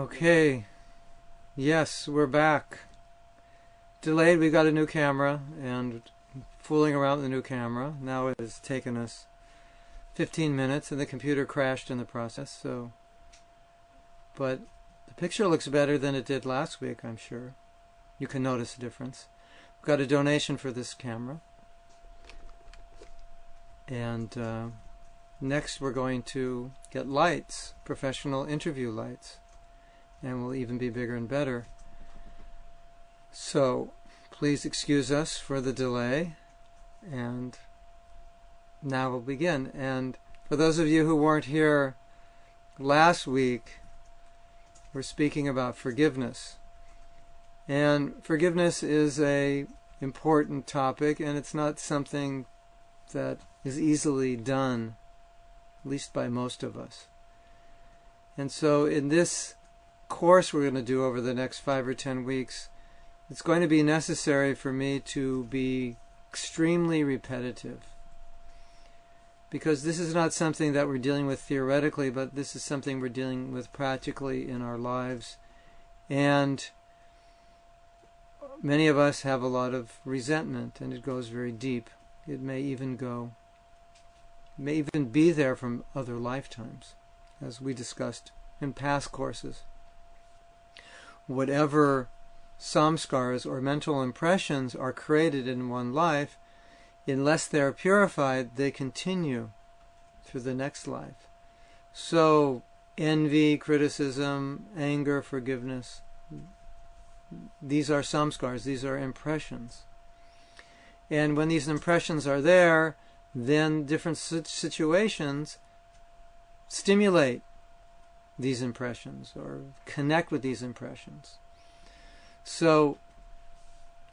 Okay, yes, we're back. Delayed, we got a new camera and fooling around with the new camera. Now it has taken us 15 minutes and the computer crashed in the process, but the picture looks better than it did last week, I'm sure. You can notice a difference. We've got a donation for this camera. And next we're going to get lights, professional interview lights. And will even be bigger and better. So please excuse us for the delay, and now we'll begin. And for those of you who weren't here last week, we're speaking about forgiveness. And forgiveness is an important topic, and it's not something that is easily done, at least by most of us. And so in this course we're going to do over the next 5 or 10 weeks, it's going to be necessary for me to be extremely repetitive, because this is not something that we're dealing with theoretically, but this is something we're dealing with practically in our lives. And many of us have a lot of resentment, and it goes very deep. It may even be there from other lifetimes, as we discussed in past courses. Whatever samskaras or mental impressions are created in one life, unless they're purified, they continue through the next life. So envy, criticism, anger, forgiveness, these are samskaras, these are impressions. And when these impressions are there, then different situations stimulate these impressions or connect with these impressions. So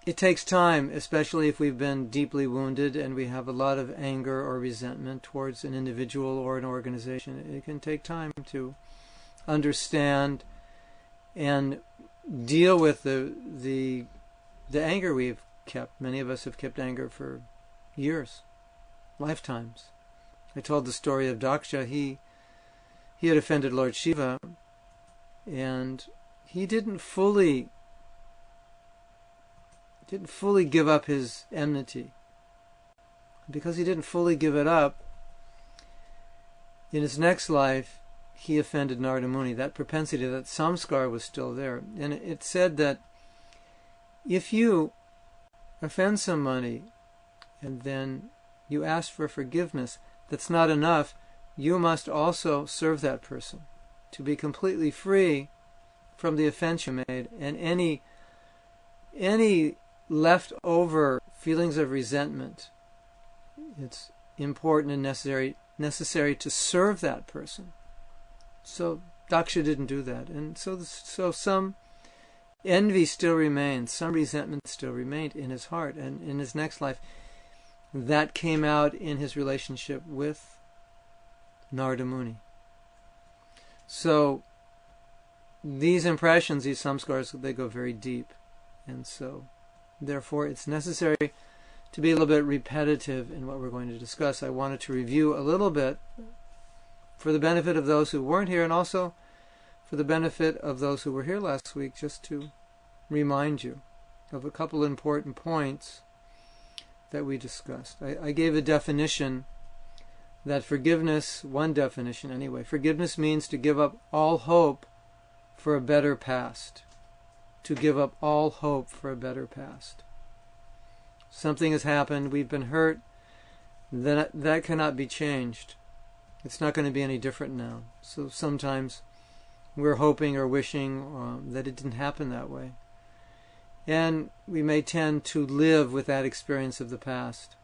it takes time, especially if we've been deeply wounded and we have a lot of anger or resentment towards an individual or an organization. It can take time to understand and deal with the anger we've kept. Many of us have kept anger for years, lifetimes. I told the story of Daksha. He had offended Lord Shiva, and he didn't fully give up his enmity. Because he didn't fully give it up, in his next life he offended Narada Muni. That propensity, that samskar was still there. And it said that if you offend somebody and then you ask for forgiveness, that's not enough. You must also serve that person to be completely free from the offense you made, and any leftover feelings of resentment. It's important and necessary to serve that person. So Daksha didn't do that, and so some envy still remained, some resentment still remained in his heart, and in his next life, that came out in his relationship with Narada Muni. So these impressions, these samskaras, they go very deep, and so therefore it's necessary to be a little bit repetitive in what we're going to discuss. I wanted to review a little bit for the benefit of those who weren't here, and also for the benefit of those who were here last week, just to remind you of a couple important points that we discussed. I gave a definition that forgiveness, one definition anyway, forgiveness means to give up all hope for a better past. To give up all hope for a better past. Something has happened, we've been hurt, that cannot be changed. It's not going to be any different now. So sometimes we're hoping or wishing that it didn't happen that way. And we may tend to live with that experience of the past.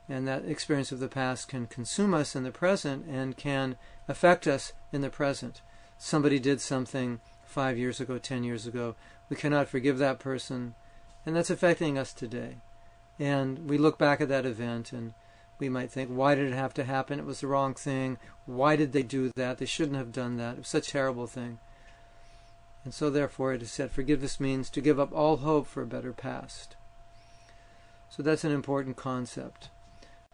And that experience of the past can consume us in the present and can affect us in the present. Somebody did something 5 years ago, 10 years ago. We cannot forgive that person, and that's affecting us today. And we look back at that event and we might think, why did it have to happen? It was the wrong thing. Why did they do that? They shouldn't have done that. It was such a terrible thing. And so therefore it is said, forgiveness means to give up all hope for a better past. So that's an important concept.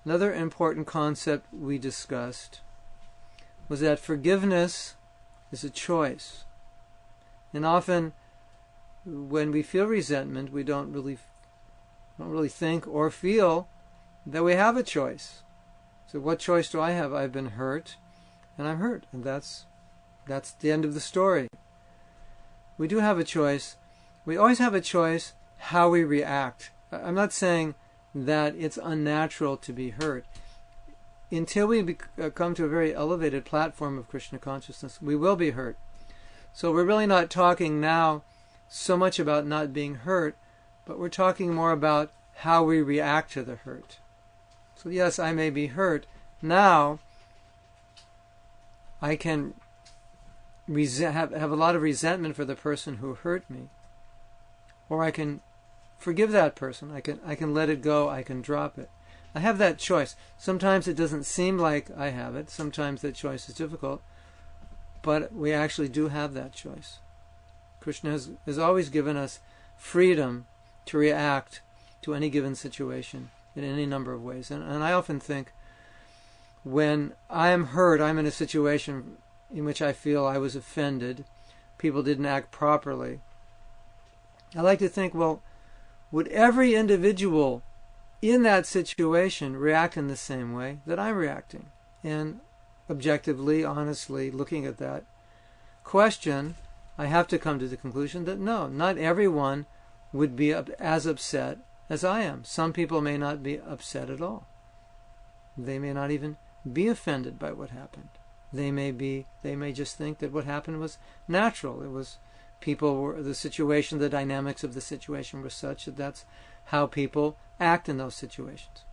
Another important concept we discussed was that forgiveness is a choice. And often, when we feel resentment, we don't really think or feel that we have a choice. So what choice do I have? I've been hurt, and I'm hurt, and that's the end of the story. We do have a choice. We always have a choice how we react. I'm not saying that it's unnatural to be hurt. Until we come to a very elevated platform of Krishna consciousness, we will be hurt. So we're really not talking now so much about not being hurt, but we're talking more about how we react to the hurt. So yes, I may be hurt. Now, I can have a lot of resentment for the person who hurt me. Or I can forgive that person. I can let it go. I can drop it. I have that choice. Sometimes it doesn't seem like I have it. Sometimes that choice is difficult. But we actually do have that choice. Krishna has always given us freedom to react to any given situation in any number of ways. And I often think when I am hurt, I'm in a situation in which I feel I was offended, people didn't act properly. I like to think, well, would every individual in that situation react in the same way that I'm reacting? And objectively, honestly, looking at that question, I have to come to the conclusion that no, not everyone would be as upset as I am. Some people may not be upset at all. They may not even be offended by what happened. They may just think that what happened was natural. It was the situation, the dynamics of the situation were such that that's how people act in those situations.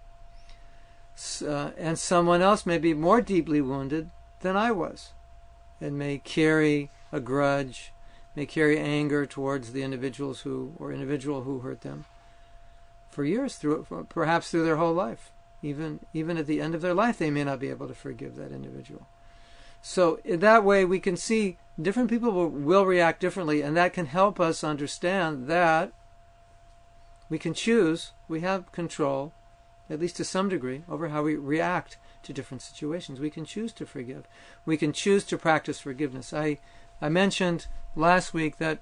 And someone else may be more deeply wounded than I was, and may carry a grudge, may carry anger towards the individual who hurt them for years, perhaps through their whole life. Even at the end of their life, they may not be able to forgive that individual. So in that way, we can see different people will react differently, and that can help us understand that we can choose, we have control, at least to some degree, over how we react to different situations. We can choose to forgive. We can choose to practice forgiveness. I mentioned last week that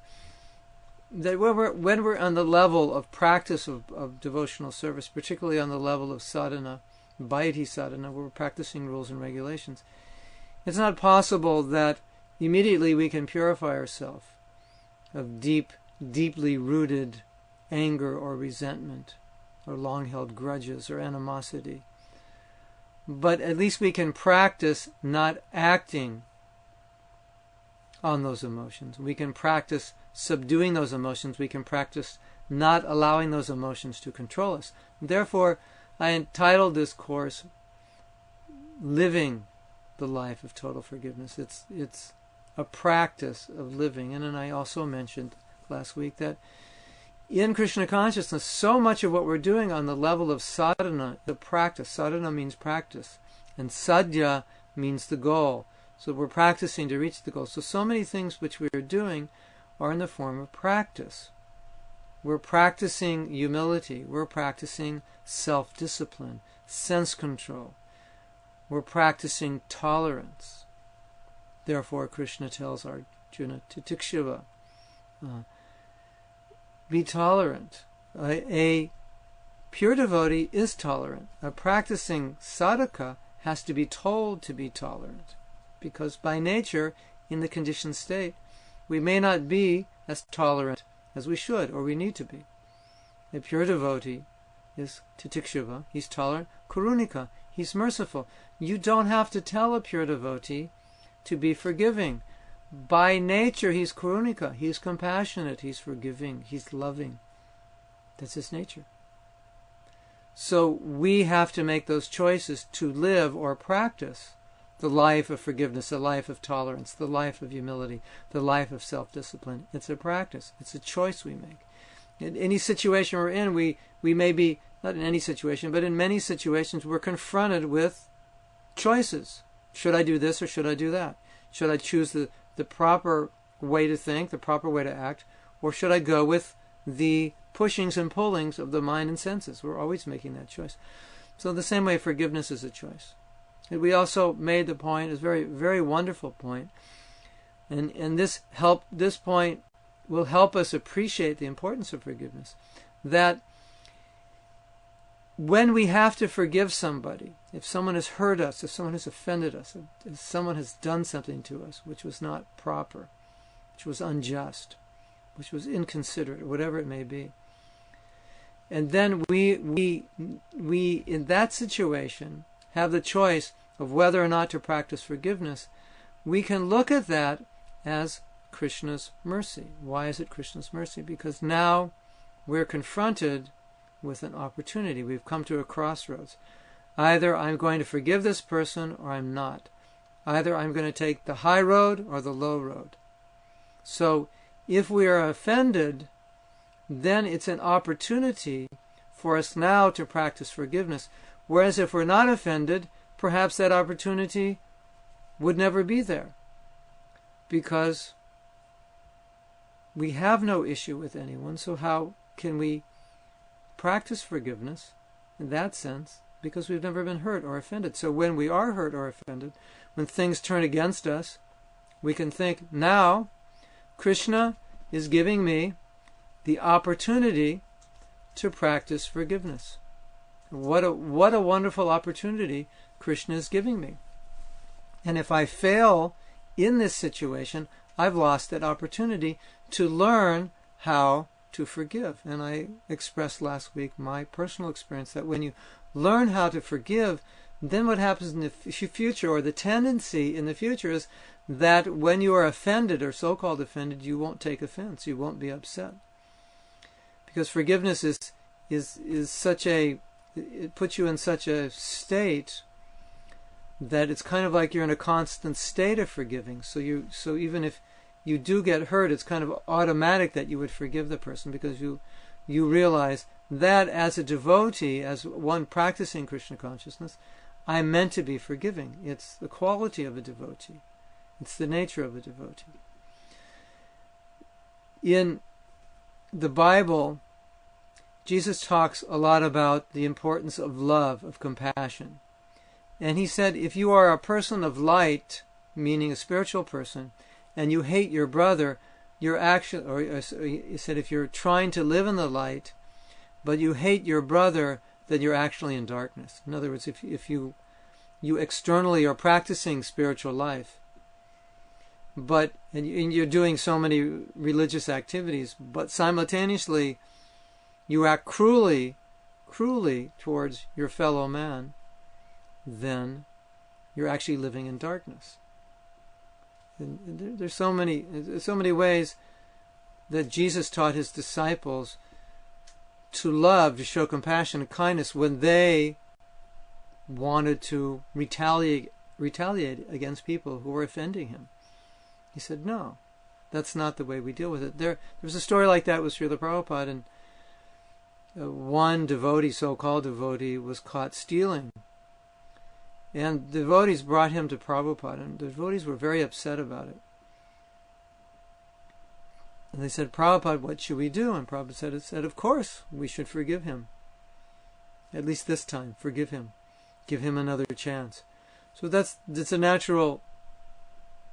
when we're on the level of practice of devotional service, particularly on the level of sadhana, bhayati sadhana, where we're practicing rules and regulations, it's not possible that immediately we can purify ourselves of deeply rooted anger or resentment or long-held grudges or animosity. But at least we can practice not acting on those emotions. We can practice subduing those emotions. We can practice not allowing those emotions to control us. Therefore, I entitled this course Living the Life of Total Forgiveness. It's a practice of living. And then I also mentioned last week that in Krishna consciousness, so much of what we're doing on the level of sadhana, the practice, sadhana means practice, and sadhya means the goal. So we're practicing to reach the goal. So many things which we are doing are in the form of practice. We're practicing humility. We're practicing self-discipline, sense control. We're practicing tolerance. Therefore, Krishna tells Arjuna, titikshava, be tolerant. A pure devotee is tolerant. A practicing sadhaka has to be told to be tolerant, because by nature, in the conditioned state, we may not be as tolerant as we should or we need to be. A pure devotee is titikshava, he's tolerant. Karunika, he's merciful. You don't have to tell a pure devotee to be forgiving. By nature, he's karunika, he's compassionate, he's forgiving, he's loving. That's his nature. So we have to make those choices to live or practice the life of forgiveness, the life of tolerance, the life of humility, the life of self-discipline. It's a practice. It's a choice we make. In any situation we're in, we may be, not in any situation, but in many situations, we're confronted with choices. Should I do this or should I do that? Should I choose the proper way to think, the proper way to act, or should I go with the pushings and pullings of the mind and senses? We're always making that choice. So the same way, forgiveness is a choice. And we also made the point, it's a very, very wonderful point, And this point will help us appreciate the importance of forgiveness. That when we have to forgive somebody, if someone has hurt us, if someone has offended us, if someone has done something to us which was not proper, which was unjust, which was inconsiderate, whatever it may be, and then we in that situation have the choice of whether or not to practice forgiveness, we can look at that as Krishna's mercy. Why is it Krishna's mercy? Because now we're confronted with an opportunity. We've come to a crossroads. Either I'm going to forgive this person or I'm not. Either I'm going to take the high road or the low road. So if we are offended, then it's an opportunity for us now to practice forgiveness. Whereas if we're not offended, perhaps that opportunity would never be there, because we have no issue with anyone. So how can we practice forgiveness in that sense? Because we've never been hurt or offended. So when we are hurt or offended, when things turn against us, we can think, now Krishna is giving me the opportunity to practice forgiveness. What a wonderful opportunity Krishna is giving me. And if I fail in this situation, I've lost that opportunity to learn how to forgive. And I expressed last week my personal experience that when you learn how to forgive, then what happens in the future, or the tendency in the future, is that when you are offended or so-called offended, you won't take offense, you won't be upset. Because forgiveness is such a, it puts you in such a state that it's kind of like you're in a constant state of forgiving. So even if you do get hurt, it's kind of automatic that you would forgive the person, because you realize that as a devotee, as one practicing Krishna consciousness, I'm meant to be forgiving. It's the quality of a devotee. It's the nature of a devotee. In the Bible, Jesus talks a lot about the importance of love, of compassion. And he said, if you are a person of light, meaning a spiritual person, and you hate your brother, you're actually, or he said, if you're trying to live in the light, but you hate your brother, then you're actually in darkness. In other words, if you externally are practicing spiritual life, and you're doing so many religious activities, but simultaneously you act cruelly towards your fellow man, then you're actually living in darkness. And there's so many ways that Jesus taught his disciples to love, to show compassion and kindness when they wanted to retaliate against people who were offending him. He said, no, that's not the way we deal with it. There was a story like that with Srila Prabhupada, and one devotee, so-called devotee, was caught stealing. And the devotees brought him to Prabhupada, and the devotees were very upset about it. And they said, Prabhupada, what should we do? And Prabhupada said, of course, we should forgive him. At least this time, forgive him. Give him another chance. So that's a natural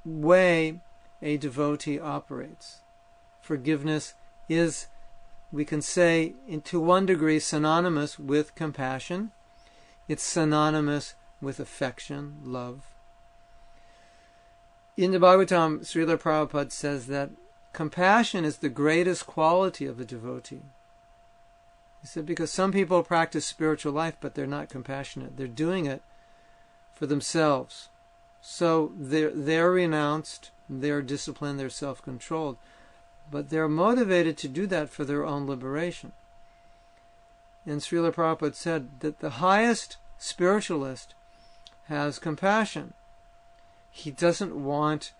way a devotee operates. Forgiveness is, we can say, to one degree, synonymous with compassion. It's synonymous with affection, love. In the Bhagavatam, Srila Prabhupada says that compassion is the greatest quality of a devotee. He said, because some people practice spiritual life, but they're not compassionate. They're doing it for themselves. So they're renounced, they're disciplined, they're self-controlled. But they're motivated to do that for their own liberation. And Srila Prabhupada said that the highest spiritualist has compassion. He doesn't want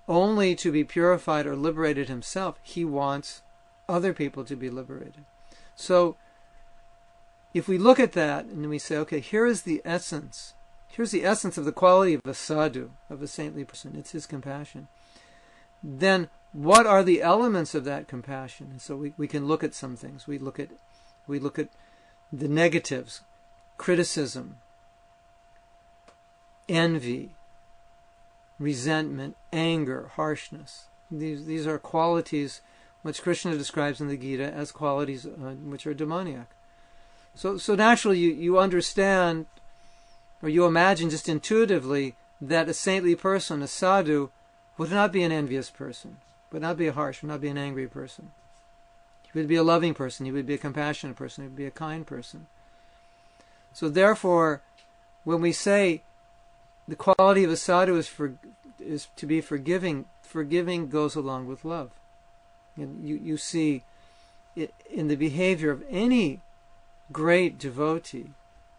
only to be purified or liberated himself. He wants other people to be liberated. So if we look at that and we say, okay, here's the essence of the quality of a sadhu, of a saintly person. It's his compassion. Then what are the elements of that compassion? And so we can look at some things. We look at the negatives, criticism, envy, resentment, anger, harshness. These are qualities which Krishna describes in the Gita as qualities which are demoniac. So naturally you understand, or you imagine just intuitively, that a saintly person, a sadhu, would not be an envious person, would not be a harsh, would not be an angry person. He would be a loving person, he would be a compassionate person, he would be a kind person. So therefore, when we say the quality of a sadhu is to be forgiving, forgiving goes along with love. And you see it in the behavior of any great devotee,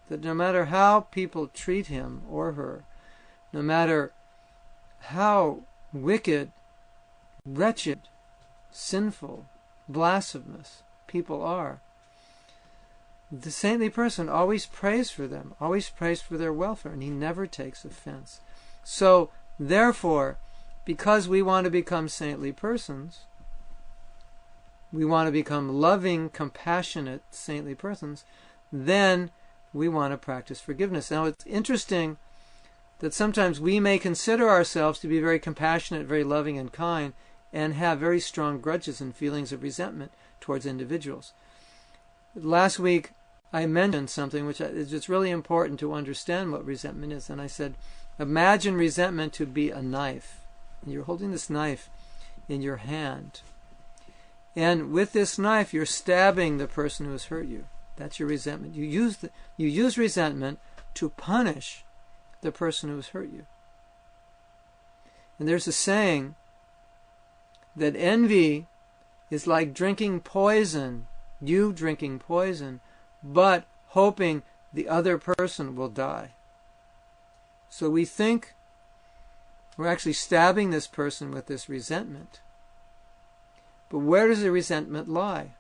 that no matter how people treat him or her, no matter how wicked, wretched, sinful, blasphemous people are, the saintly person always prays for them, always prays for their welfare, and he never takes offense. So, therefore, because we want to become saintly persons, we want to become loving, compassionate, saintly persons, then we want to practice forgiveness. Now, it's interesting that sometimes we may consider ourselves to be very compassionate, very loving and kind, and have very strong grudges and feelings of resentment towards individuals. Last week, I mentioned something which is just really important to understand what resentment is. And I said, imagine resentment to be a knife. And you're holding this knife in your hand. And with this knife, you're stabbing the person who has hurt you. That's your resentment. You use resentment to punish the person who has hurt you. And there's a saying that envy is like drinking poison, you drinking poison, but hoping the other person will die. So we think we're actually stabbing this person with this resentment. But where does the resentment lie?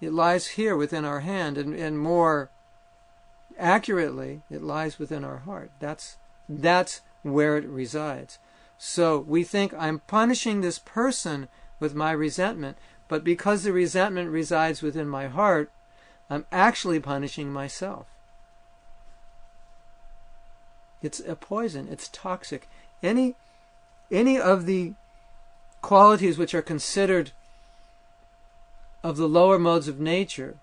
It lies here within our hand, and more accurately, it lies within our heart. That's where it resides. So we think I'm punishing this person with my resentment, but because the resentment resides within my heart, I'm actually punishing myself. It's a poison. It's toxic. Any of the qualities which are considered of the lower modes of nature,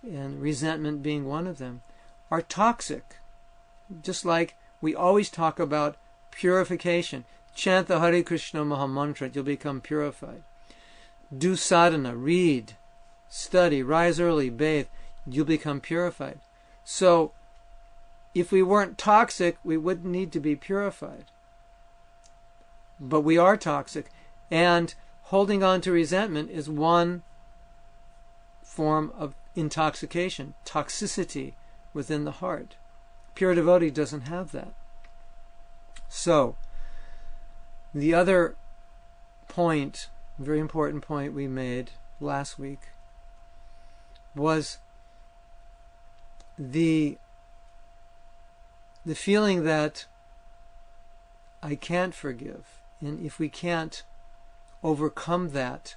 and resentment being one of them, are toxic. Just like we always talk about purification. Chant the Hare Krishna Maha Mantra, you'll become purified. Do sadhana, read, study, rise early, bathe, you'll become purified. So, if we weren't toxic, we wouldn't need to be purified. But we are toxic, and holding on to resentment is one form of intoxication, toxicity within the heart. Pure devotee doesn't have that. So, the other point, very important point we made last week, was the feeling that I can't forgive. And if we can't overcome that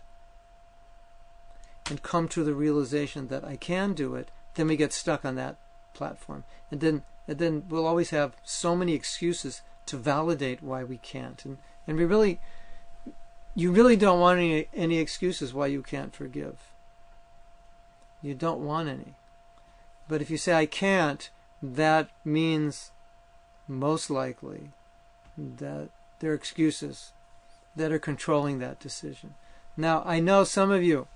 and come to the realization that I can do it, then we get stuck on that platform. And then we'll always have so many excuses to validate why we can't. And you really don't want any excuses why you can't forgive. You don't want any. But if you say I can't, that means most likely that there are excuses that are controlling that decision. Now, I know some of you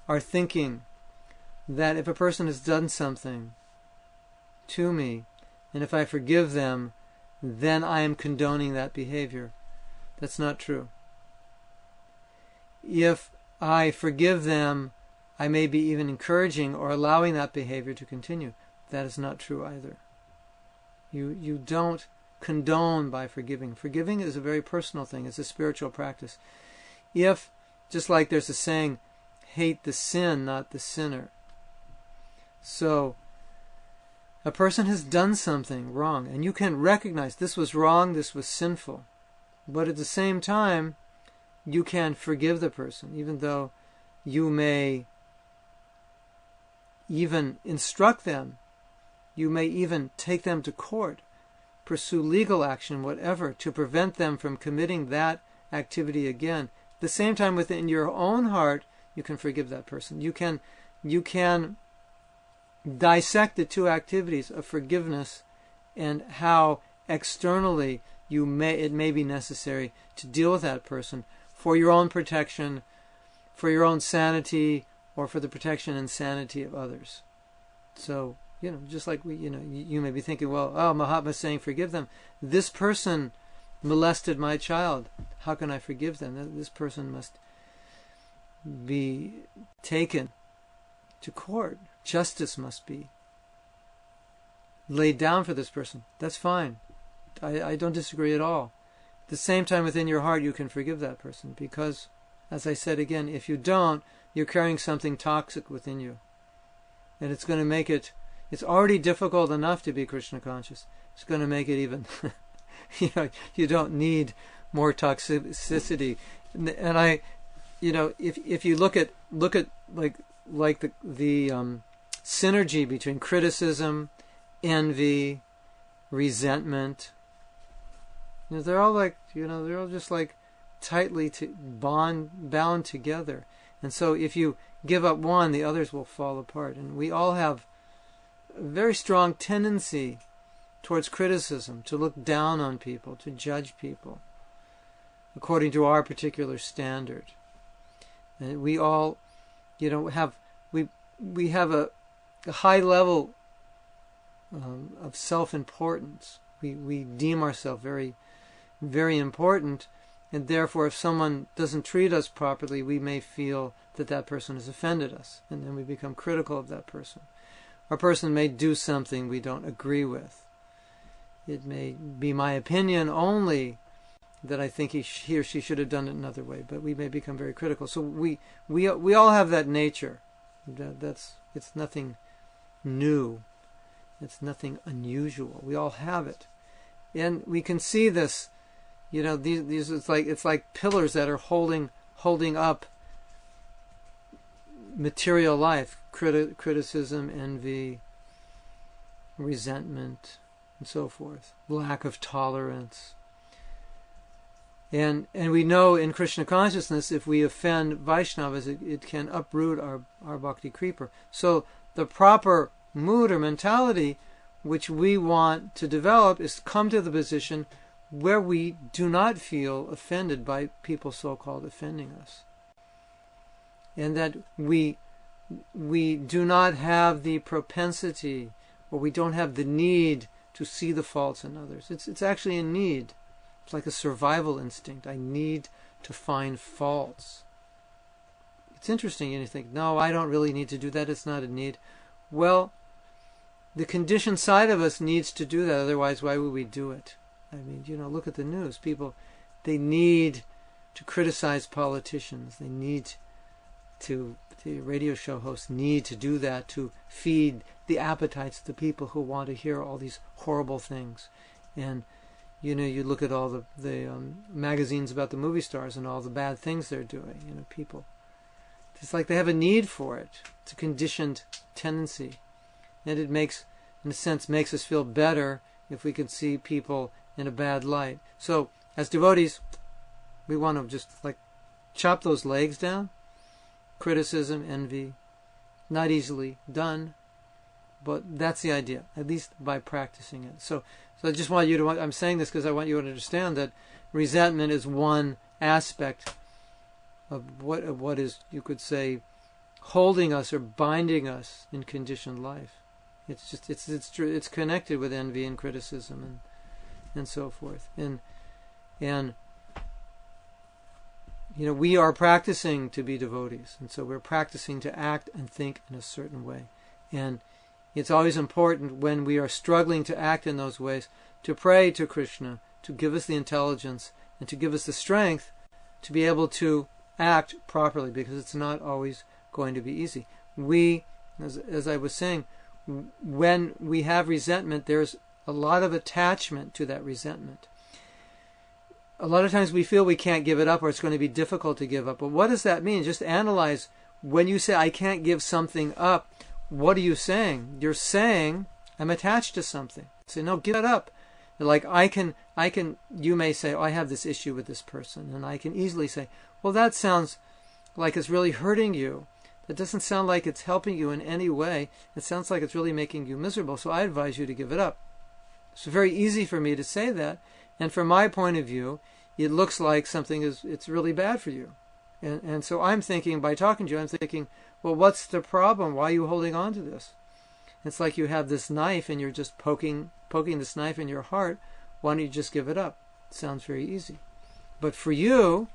are thinking that if a person has done something to me, and if I forgive them, then I am condoning that behavior. That's not true. If I forgive them, I may be even encouraging or allowing that behavior to continue. That is not true either. You don't condone by forgiving. Forgiving is a very personal thing. It's a spiritual practice. If, just like there's a saying, hate the sin, not the sinner. So, a person has done something wrong, and you can recognize this was wrong, this was sinful. But at the same time, you can forgive the person, even though you may even instruct them. You may even take them to court, pursue legal action, whatever, to prevent them from committing that activity again. At the same time, within your own heart, you can forgive that person. You can dissect the two activities of forgiveness and how externally it may be necessary to deal with that person for your own protection, for your own sanity, or for the protection and sanity of others. So, just like you may be thinking, well, Mahatma's saying forgive them. This person molested my child. How can I forgive them? This person must be taken to court. Justice must be laid down for this person. That's fine. I don't disagree at all. At the same time, within your heart, you can forgive that person because, as I said again, if you don't, you're carrying something toxic within you. And it's going to make it, it's already difficult enough to be Krishna conscious. It's going to make it even, you don't need more toxicity. And if you look at like the synergy between criticism, envy, resentment, they're all they're all just like tightly bound together. And so if you give up one, the others will fall apart. And we all have a very strong tendency towards criticism, to look down on people, to judge people according to our particular standard. And we all, have a high level of self-importance. We deem ourselves very, very important, and therefore if someone doesn't treat us properly, we may feel that person has offended us, and then we become critical of that person. Or a person may do something we don't agree with. It may be my opinion only that I think he or she should have done it another way, but we may become very critical. So we all have that nature. It's nothing new. It's nothing unusual. We all have it, and we can see this. These it's like pillars that are holding up material life: criticism, envy, resentment, and so forth. Lack of tolerance. And we know in Krishna consciousness, if we offend Vaishnavas, it can uproot our bhakti creeper. So the proper mood or mentality which we want to develop is to come to the position where we do not feel offended by people so-called offending us. And that we do not have the propensity, or we don't have the need to see the faults in others. It's actually a need. It's like a survival instinct. I need to find faults. It's interesting, and you think, no, I don't really need to do that. It's not a need. Well, the conditioned side of us needs to do that. Otherwise, why would we do it? I mean, look at the news. People, they need to criticize politicians. They need to, the radio show hosts need to do that to feed the appetites of the people who want to hear all these horrible things. And you look at all the magazines about the movie stars and all the bad things they're doing. People, it's like they have a need for it. It's a conditioned tendency, and it makes us feel better if we can see people in a bad light. So, as devotees, we want to just chop those legs down. Criticism, envy, not easily done, but that's the idea, at least by practicing it. So I just want you to, I'm saying this because I want you to understand that resentment is one aspect of what is, you could say, holding us or binding us in conditioned life. It's just, it's connected with envy and criticism and so forth. And we are practicing to be devotees, and so we're practicing to act and think in a certain way. And it's always important when we are struggling to act in those ways to pray to Krishna to give us the intelligence and to give us the strength to be able to act properly, because it's not always going to be easy. We, as I was saying, when we have resentment, there's a lot of attachment to that resentment. A lot of times we feel we can't give it up, or it's going to be difficult to give up. But what does that mean? Just analyze. When you say, I can't give something up, what are you saying? You're saying, I'm attached to something. Say, no, give it up. Like you may say, oh, I have this issue with this person, and I can easily say, well, that sounds like it's really hurting you. That doesn't sound like it's helping you in any way. It sounds like it's really making you miserable, so I advise you to give it up. It's very easy for me to say that, and from my point of view, it looks like it's really bad for you. And so I'm thinking, by talking to you, I'm thinking, well, what's the problem? Why are you holding on to this? It's like you have this knife and you're just poking this knife in your heart. Why don't you just give it up? It sounds very easy. But for you,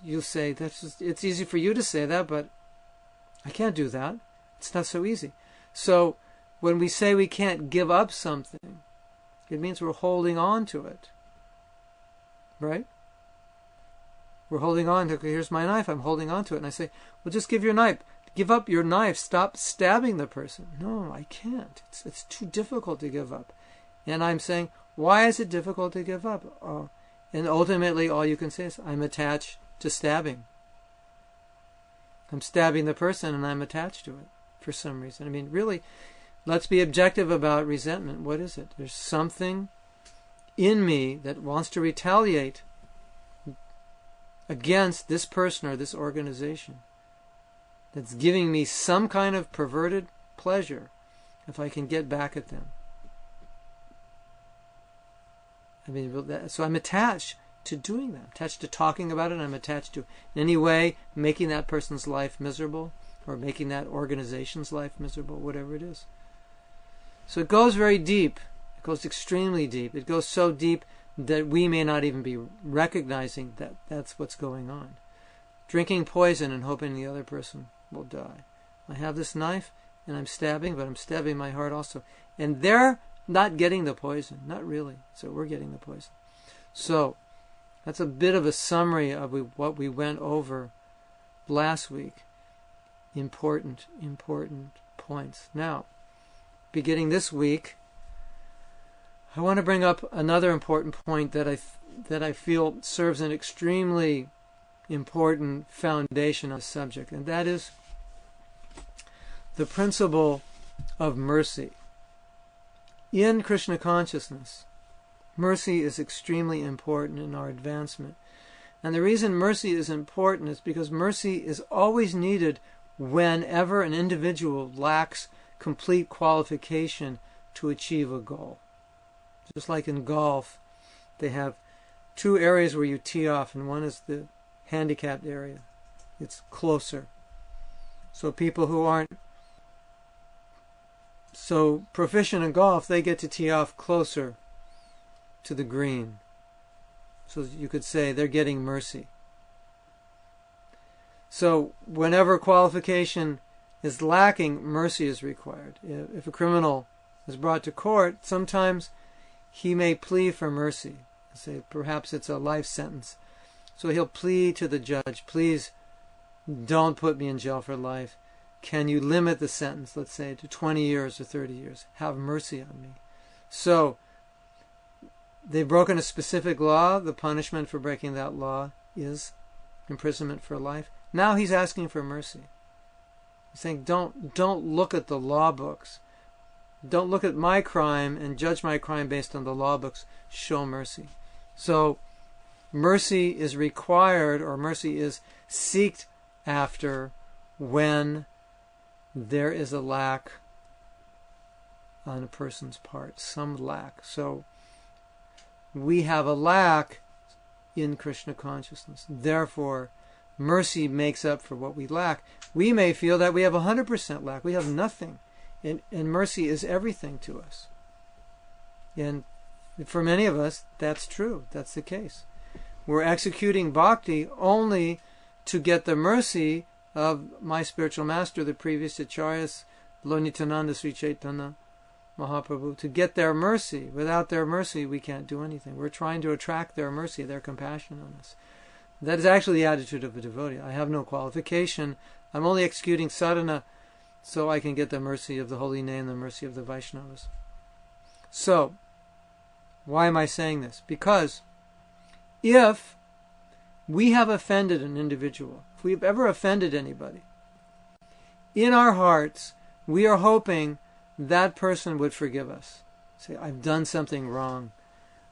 you say, it's easy for you to say that, but I can't do that. It's not so easy. So when we say we can't give up something, it means we're holding on to it. Right? We're holding on to, here's my knife, I'm holding on to it. And I say, well, just give up your knife, stop stabbing the person. No, I can't. It's too difficult to give up. And I'm saying, why is it difficult to give up? And ultimately, all you can say is, I'm attached to stabbing. I'm stabbing the person and I'm attached to it for some reason. I mean, really, let's be objective about resentment. What is it? There's something in me that wants to retaliate against this person or this organization that's giving me some kind of perverted pleasure if I can get back at them. I mean, so I'm attached to doing that. I'm attached to talking about it. I'm attached to, in any way, making that person's life miserable or making that organization's life miserable, whatever it is. So it goes very deep. It goes extremely deep. It goes so deep that we may not even be recognizing that that's what's going on. Drinking poison and hoping the other person will die. I have this knife and I'm stabbing, but I'm stabbing my heart also. And they're not getting the poison. Not really. So we're getting the poison. So that's a bit of a summary of what we went over last week. Important points. Now, beginning this week, I want to bring up another important point that I feel serves an extremely important foundation on the subject, and that is the principle of mercy. In Krishna consciousness, mercy is extremely important in our advancement. And the reason mercy is important is because mercy is always needed whenever an individual lacks complete qualification to achieve a goal. Just like in golf, they have two areas where you tee off, and one is the handicapped area. It's closer. So people who aren't so proficient in golf, they get to tee off closer to the green. So you could say they're getting mercy. So whenever qualification is lacking, mercy is required. If a criminal is brought to court, sometimes he may plead for mercy. Say perhaps it's a life sentence. So he'll plead to the judge, please don't put me in jail for life. Can you limit the sentence, let's say, to 20 years or 30 years? Have mercy on me. So they've broken a specific law. The punishment for breaking that law is imprisonment for life. Now he's asking for mercy. He's saying, don't look at the law books. Don't look at my crime and judge my crime based on the law books. Show mercy. So mercy is required, or mercy is sought after when there is a lack on a person's part, some lack. So we have a lack in Krishna consciousness. Therefore, mercy makes up for what we lack. We may feel that we have 100% lack. We have nothing. And mercy is everything to us. And for many of us, that's true. That's the case. We're executing bhakti only to get the mercy of my spiritual master, the previous acharyas, Lonitananda, Sri Chaitanya Mahaprabhu, to get their mercy. Without their mercy, we can't do anything. We're trying to attract their mercy, their compassion on us. That is actually the attitude of a devotee. I have no qualification. I'm only executing sadhana so I can get the mercy of the holy name, the mercy of the Vaishnavas. So, why am I saying this? Because if we have offended an individual, if we've ever offended anybody, in our hearts, we are hoping that person would forgive us. Say, I've done something wrong.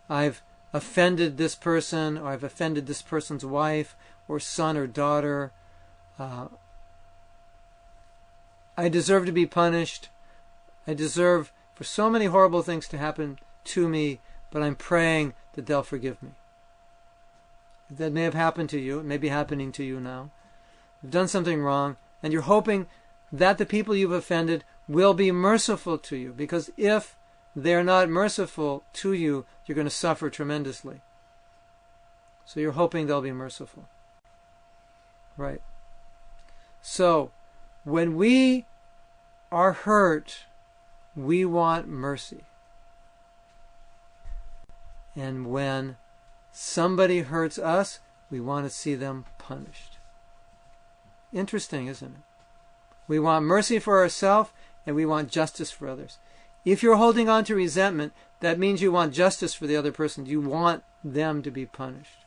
I've offended this person, or I've offended this person's wife, or son or daughter. I deserve to be punished. I deserve for so many horrible things to happen to me, but I'm praying that they'll forgive me. That may have happened to you. It may be happening to you now. You've done something wrong, and you're hoping that the people you've offended will be merciful to you, because if they're not merciful to you, you're going to suffer tremendously. So you're hoping they'll be merciful. Right. So, when we are hurt, we want mercy. And when somebody hurts us, we want to see them punished. Interesting, isn't it? We want mercy for ourselves, and we want justice for others. If you're holding on to resentment, that means you want justice for the other person. You want them to be punished.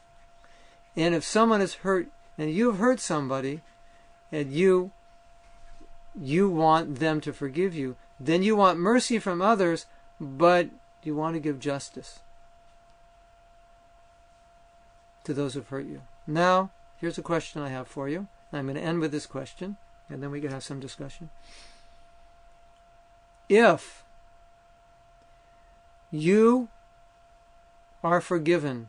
And if someone is hurt, and you've hurt somebody, and you want them to forgive you, then you want mercy from others, but you want to give justice to those who've hurt you. Now, here's a question I have for you. I'm going to end with this question, and then we can have some discussion. If you are forgiven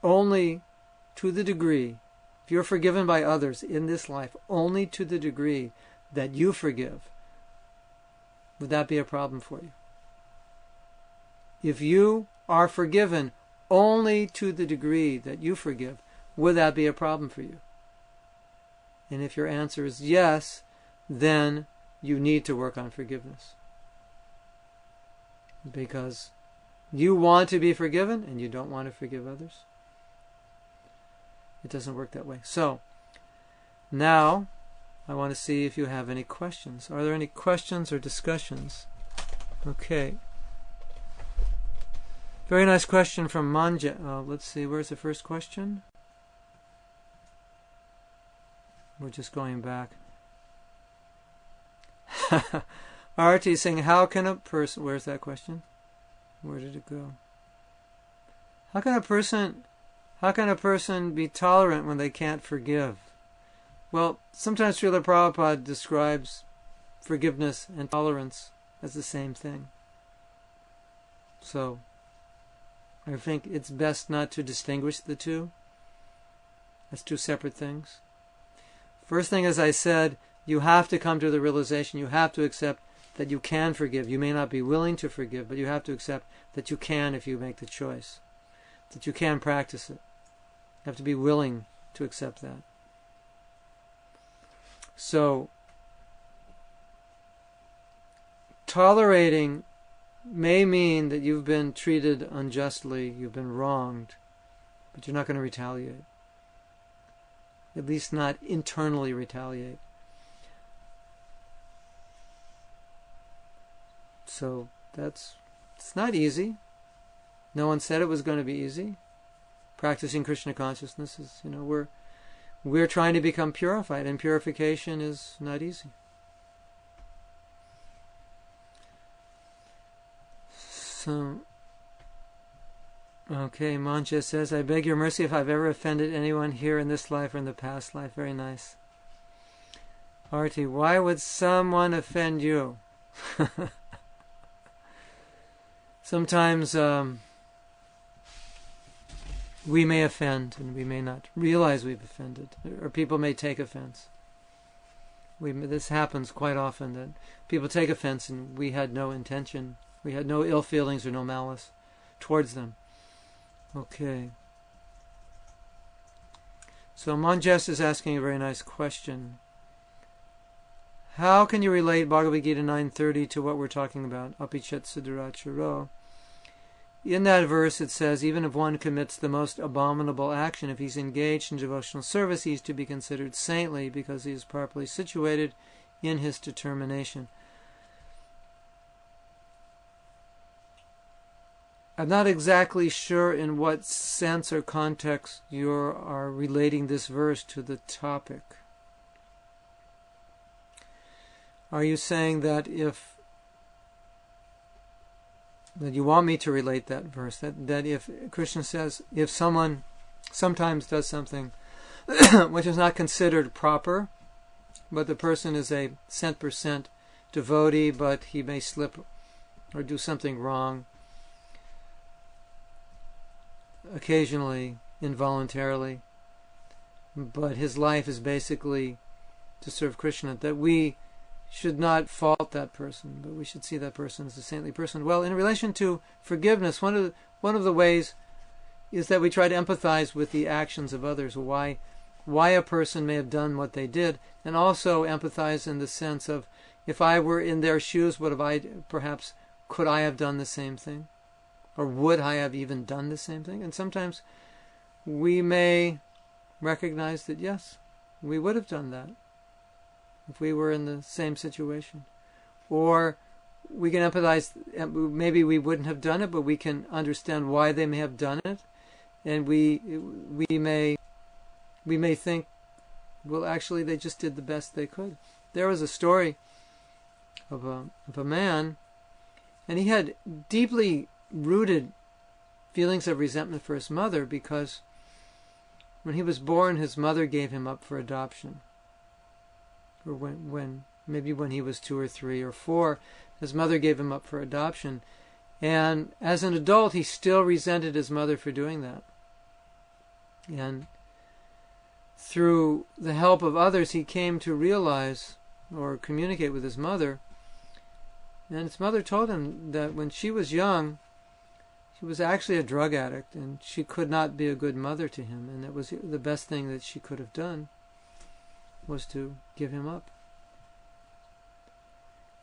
only to the degree, if you're forgiven by others in this life only to the degree that you forgive, would that be a problem for you? If you are forgiven only to the degree that you forgive, would that be a problem for you? And if your answer is yes, then you need to work on forgiveness. Because you want to be forgiven and you don't want to forgive others. It doesn't work that way. So, now I want to see if you have any questions. Are there any questions or discussions? Okay. Very nice question from Manja. Let's see, where's the first question? We're just going back. Arti is saying, how can a person... Where's that question? Where did it go? How can a person be tolerant when they can't forgive? Well, sometimes Srila Prabhupada describes forgiveness and tolerance as the same thing. So, I think it's best not to distinguish the two as two separate things. First thing, as I said, you have to come to the realization, you have to accept that you can forgive. You may not be willing to forgive, but you have to accept that you can if you make the choice. That you can practice it. You have to be willing to accept that. So, tolerating may mean that you've been treated unjustly, you've been wronged, but you're not going to retaliate. At least not internally retaliate. So it's not easy. No one said it was going to be easy. Practicing Krishna consciousness is, we're trying to become purified, and purification is not easy. So, okay, Mancha says, I beg your mercy if I've ever offended anyone here in this life or in the past life. Very nice. Arti, why would someone offend you? Sometimes we may offend and we may not realize we've offended, or people may take offense. This happens quite often, that people take offense and we had no intention, we had no ill feelings or no malice towards them. Okay. So Manjas is asking a very nice question. How can you relate Bhagavad Gita 9:30 to what we're talking about? Apichat siddharacharo. In that verse it says, even if one commits the most abominable action, if he's engaged in devotional service, he is to be considered saintly because he is properly situated in his determination. I'm not exactly sure in what sense or context you are relating this verse to the topic. Are you saying that if that you want me to relate that verse, that if Krishna says, if someone sometimes does something which is not considered proper, but the person is a 100% devotee, but he may slip or do something wrong, occasionally, involuntarily, but his life is basically to serve Krishna, that we should not fault that person, but we should see that person as a saintly person. Well, in relation to forgiveness, one of the ways is that we try to empathize with the actions of others, why a person may have done what they did, and also empathize in the sense of, if I were in their shoes, could I have done the same thing? Or would I have even done the same thing? And sometimes we may recognize that, yes, we would have done that if we were in the same situation. Or we can empathize, maybe we wouldn't have done it, but we can understand why they may have done it. And we may think, well, actually, they just did the best they could. There was a story of a man, and he had deeply rooted feelings of resentment for his mother, because when he was born, his mother gave him up for adoption. Or maybe when he was 2 or 3 or 4, his mother gave him up for adoption. And as an adult, he still resented his mother for doing that. And through the help of others, he came to realize or communicate with his mother. And his mother told him that when she was young, she was actually a drug addict, and she could not be a good mother to him. And it was the best thing that she could have done was to give him up.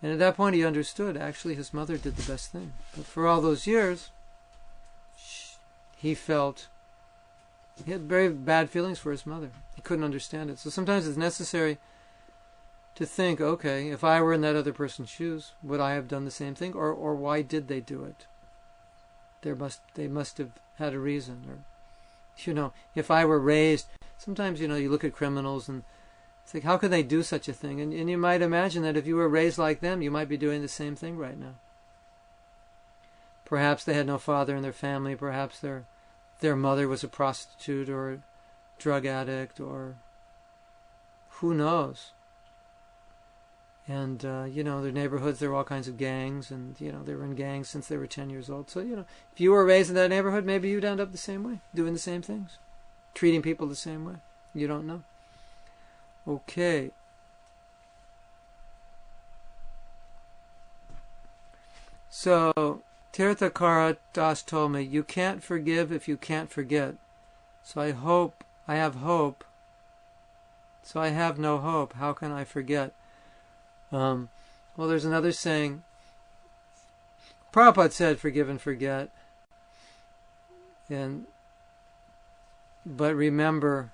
And at that point he understood, actually, his mother did the best thing. But for all those years, he had very bad feelings for his mother. He couldn't understand it. So sometimes it's necessary to think, okay, if I were in that other person's shoes, would I have done the same thing? Or why did they do it? They must have had a reason. Or, if I were raised, sometimes, you look at criminals and it's like, how could they do such a thing? And you might imagine that if you were raised like them, you might be doing the same thing right now. Perhaps they had no father in their family. Perhaps their mother was a prostitute or a drug addict, or who knows. And, their neighborhoods, there were all kinds of gangs, and, they were in gangs since they were 10 years old. So, if you were raised in that neighborhood, maybe you'd end up the same way, doing the same things, treating people the same way. You don't know. Okay. So, Tirthakara Das told me, you can't forgive if you can't forget. So I have hope. So I have no hope. How can I forget? Well, there's another saying. Prabhupada said, forgive and forget. But remember,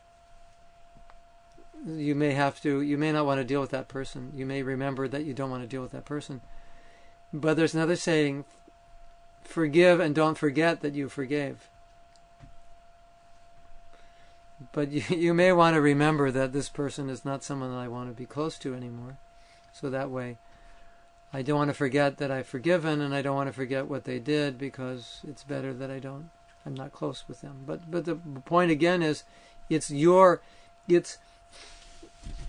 you may not want to deal with that person. You may remember that you don't want to deal with that person. But there's another saying, forgive and don't forget that you forgave. But you may want to remember that this person is not someone that I want to be close to anymore. So that way, I don't want to forget that I've forgiven, and I don't want to forget what they did, because it's better that I'm not close with them. But the point again is,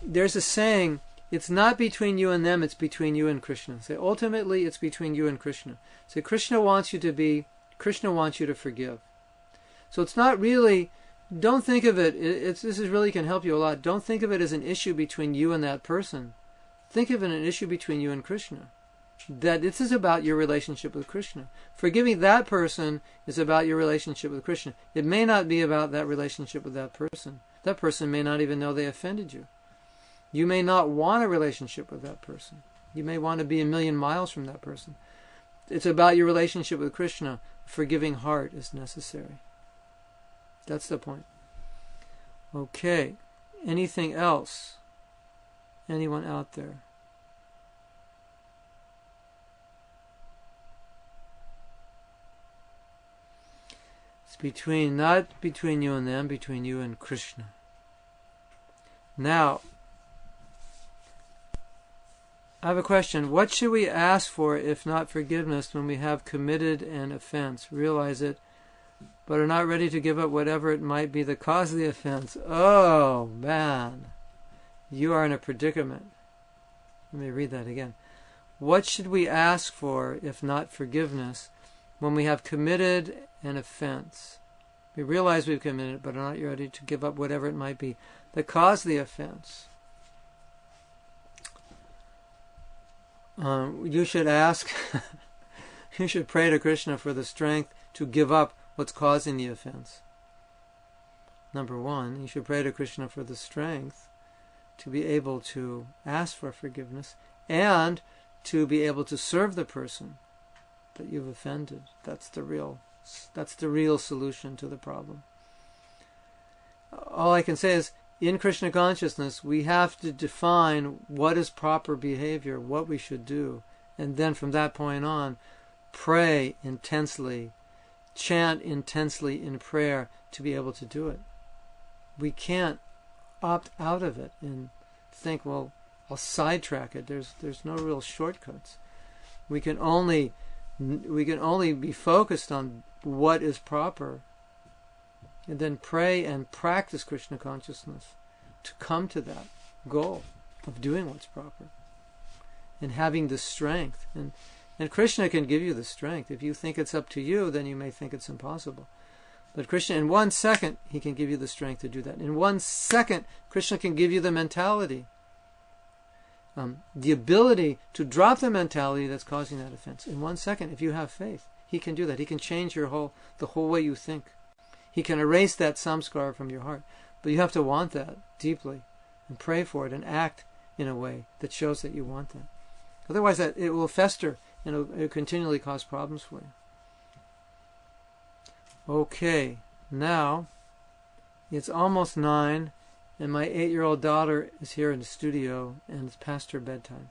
there's a saying, it's not between you and them, it's between you and Krishna. Say, ultimately, it's between you and Krishna. Say, Krishna wants you to forgive. So it's not really, don't think of it, this really can help you a lot. Don't think of it as an issue between you and that person. Think of it as an issue between you and Krishna. That this is about your relationship with Krishna. Forgiving that person is about your relationship with Krishna. It may not be about that relationship with that person. That person may not even know they offended you. You may not want a relationship with that person. You may want to be a million miles from that person. It's about your relationship with Krishna. A forgiving heart is necessary. That's the point. Okay. Anything else? Anyone out there? It's not between you and them, between you and Krishna. Now, I have a question. What should we ask for if not forgiveness when we have committed an offense? Realize it, but are not ready to give up whatever it might be the cause of the offense. Oh, man. You are in a predicament. Let me read that again. What should we ask for if not forgiveness when we have committed an offense? We realize we've committed it, but are not ready to give up whatever it might be the cause of the offense. You should ask, you should pray to Krishna for the strength to give up what's causing the offense. Number one, you should pray to Krishna for the strength to be able to ask for forgiveness and to be able to serve the person that you've offended. That's the real solution to the problem. All I can say is, in Krishna consciousness, we have to define what is proper behavior, what we should do, and then from that point on, pray intensely, chant intensely in prayer to be able to do it. We can't opt out of it and think, well, I'll sidetrack it. There's no real shortcuts. We can only be focused on what is proper, and then pray and practice Krishna consciousness to come to that goal of doing what's proper and having the strength. And Krishna can give you the strength. If you think it's up to you, then you may think it's impossible. But Krishna, in 1 second, he can give you the strength to do that. In 1 second, Krishna can give you the mentality, the ability to drop the mentality that's causing that offense. In 1 second, if you have faith, he can do that. He can change the whole way you think. He can erase that samskara from your heart. But you have to want that deeply and pray for it and act in a way that shows that you want that. Otherwise, it will fester and it'll continually cause problems for you. Okay, now it's almost 9 and my 8-year-old daughter is here in the studio and it's past her bedtime.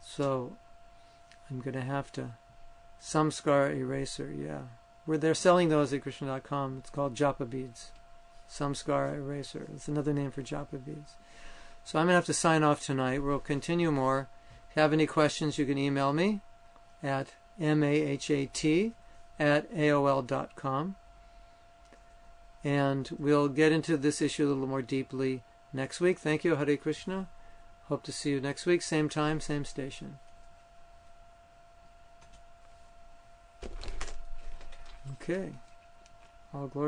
So I'm going to have to samskara eraser, yeah. They're selling those at Krishna.com. It's called japa beads. Samskara eraser. It's another name for japa beads. So I'm going to have to sign off tonight. We'll continue more. If you have any questions, you can email me at mahat@aol.com. And we'll get into this issue a little more deeply next week. Thank you. Hare Krishna. Hope to see you next week. Same time, same station. Okay. All glory.